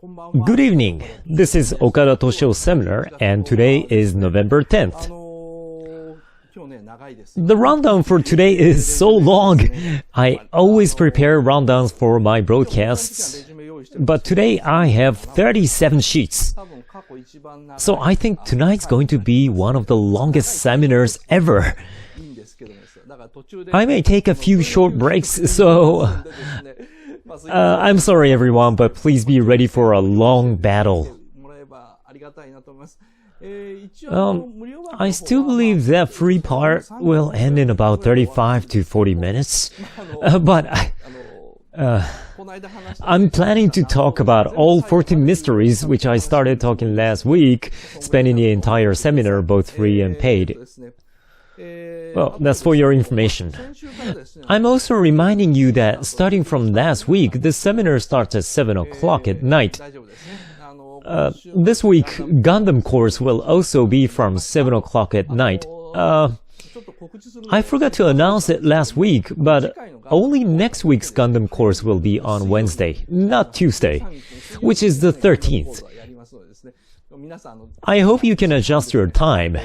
Good evening. This is岡田斗司夫Seminar, and today is November 10th. The rundown for today is so long. I always prepare rundowns for my broadcasts, but today I have 37 sheets. So I think tonight's going to be one of the longest seminars ever. I may take a few short breaks, so I'm sorry everyone, but please be ready for a long battle. I still believe that free part will end in about 35 to 40 minutes, but I'm planning to talk about all 14 mysteries which I started talking last week, spending the entire seminar both free and paid. Well, that's for your information. I'm also reminding you that starting from last week, the seminar starts at 7 o'clock at night. This week, Gundam course will also be from 7 o'clock at night. I forgot to announce it last week, but only next week's Gundam course will be on Wednesday, not Tuesday, which is the 13th. I hope you can adjust your time.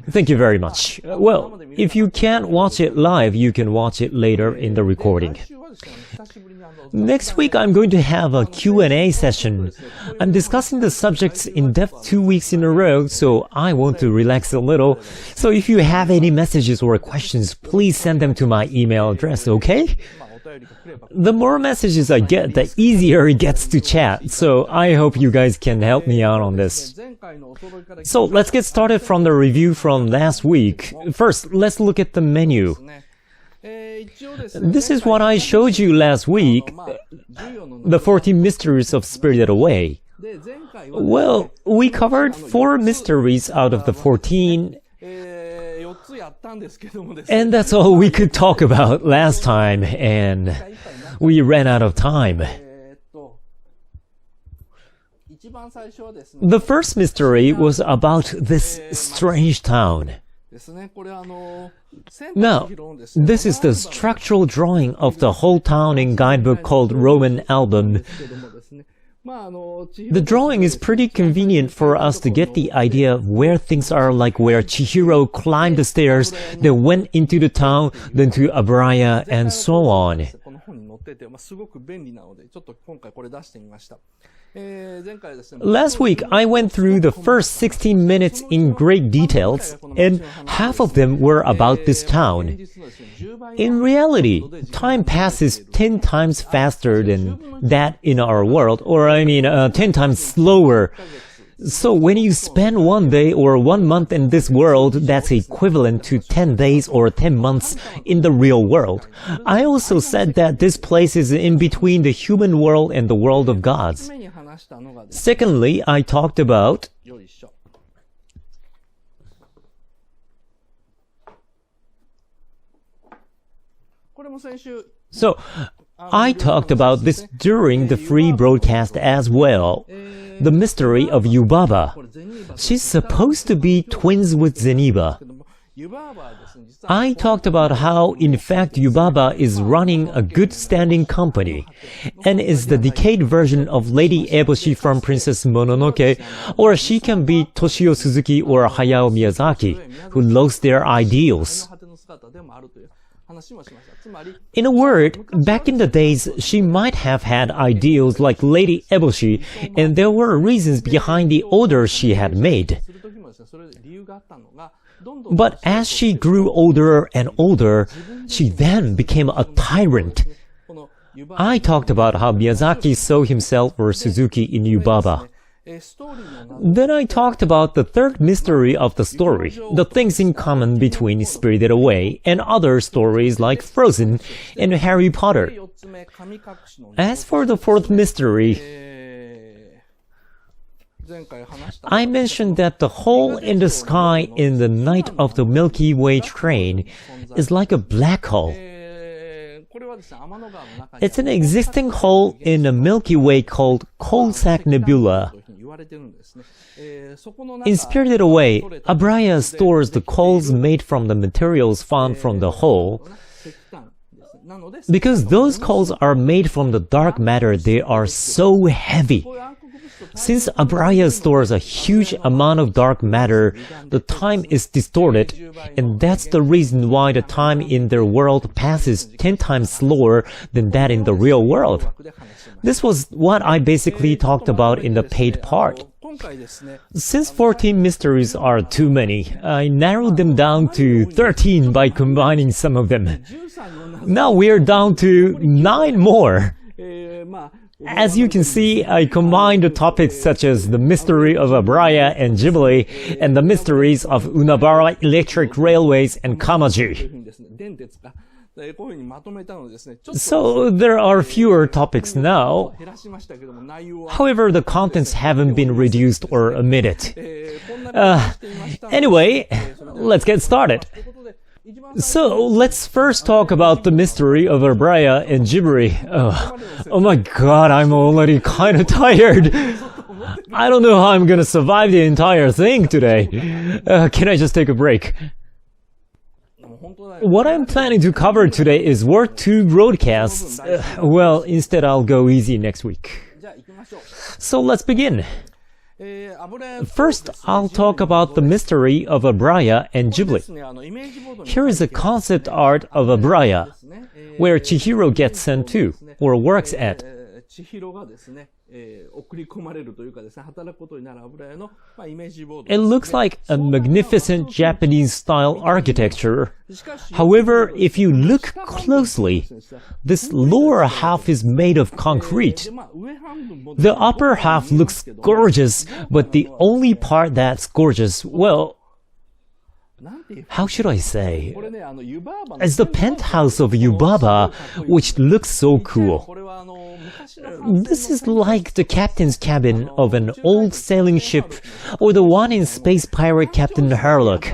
Thank you very much. Well, if you can't watch it live, you can watch it later in the recording. Next week, I'm going to have a Q&A session. I'm discussing the subjects in depth 2 weeks in a row, so I want to relax a little. So if you have any messages or questions, please send them to my email address, okay? The more messages I get, the easier it gets to chat, so I hope you guys can help me out on this. So let's get started from the review from last week. First, let's look at the menu. This is what I showed you last week, the 14 mysteries of Spirited Away. Well, we covered 4 mysteries out of the 14, and that's all we could talk about last time, and we ran out of time. The first mystery was about this strange town. Now, this is the structural drawing of the whole town in guidebook called Roman Album. The drawing is pretty convenient for us to get the idea of where things are, like where Chihiro climbed the stairs, then went into the town, then to Abraya, and so on. Last week, I went through the first 16 minutes in great details, and half of them were about this town. In reality, time passes 10 times faster than that in our world, or 10 times slower. So when you spend 1 day or 1 month in this world, that's equivalent to 10 days or 10 months in the real world. I also said that this place is in between the human world and the world of gods. Secondly, I talked about this during the free broadcast as well. The mystery of Yubaba. She's supposed to be twins with Zeniba. I talked about how, in fact, Yubaba is running a good standing company and is the decayed version of Lady Eboshi from Princess Mononoke, or she can be Toshio Suzuki or Hayao Miyazaki, who lost their ideals. In a word, back in the days, she might have had ideals like Lady Eboshi, and there were reasons behind the order she had made. But as she grew older and older, she then became a tyrant. I talked about how Miyazaki saw himself or Suzuki in Yubaba. Then I talked about the third mystery of the story, the things in common between Spirited Away and other stories like Frozen and Harry Potter. As for the fourth mystery, I mentioned that the hole in the sky in the night of the Milky Way train is like a black hole. It's an existing hole in the Milky Way called Coalsack Nebula. In Spirited Away, Abraya stores the coals made from the materials found from the hole. Because those coals are made from the dark matter, they are so heavy. Since Abraya stores a huge amount of dark matter, the time is distorted, and that's the reason why the time in their world passes 10 times slower than that in the real world. This was what I basically talked about in the paid part. Since 14 mysteries are too many, I narrowed them down to 13 by combining some of them. Now we're down to 9 more. As you can see, I combined the topics such as the mystery of Abraya and Ghibli and the mysteries of Unabara Electric Railways and Kamaji. So there are fewer topics now. However, the contents haven't been reduced or omitted. Anyway, let's get started. So, let's first talk about the mystery of Abraya and Ghibli. Oh my god, I'm already kinda tired. I don't know how I'm gonna survive the entire thing today. Can I just take a break? What I'm planning to cover today is worth 2 broadcasts. Well, instead I'll go easy next week. So let's begin. First, I'll talk about the mystery of Abraya and Ghibli. Here is a concept art of Abraya, where Chihiro gets sent to, or works at. It looks like a magnificent Japanese-style architecture. However, if you look closely, this lower half is made of concrete. The upper half looks gorgeous, but the only part that's gorgeous, well, how should I say? It's the penthouse of Yubaba, which looks so cool. This is like the captain's cabin of an old sailing ship, or the one in Space Pirate Captain Harlock,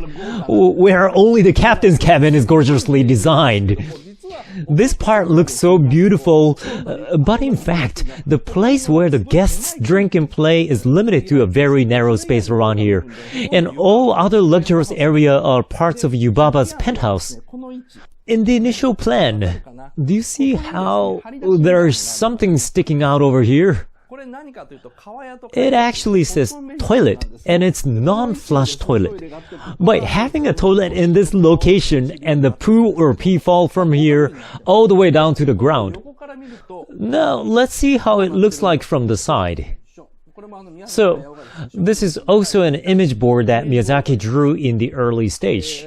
where only the captain's cabin is gorgeously designed. This part looks so beautiful, but in fact, the place where the guests drink and play is limited to a very narrow space around here, and all other luxurious areas are parts of Yubaba's penthouse. In the initial plan, do you see how there's something sticking out over here? It actually says toilet, and it's non-flush toilet. By having a toilet in this location and the poo or pee fall from here all the way down to the ground. Now, let's see how it looks like from the side. So, this is also an image board that Miyazaki drew in the early stage.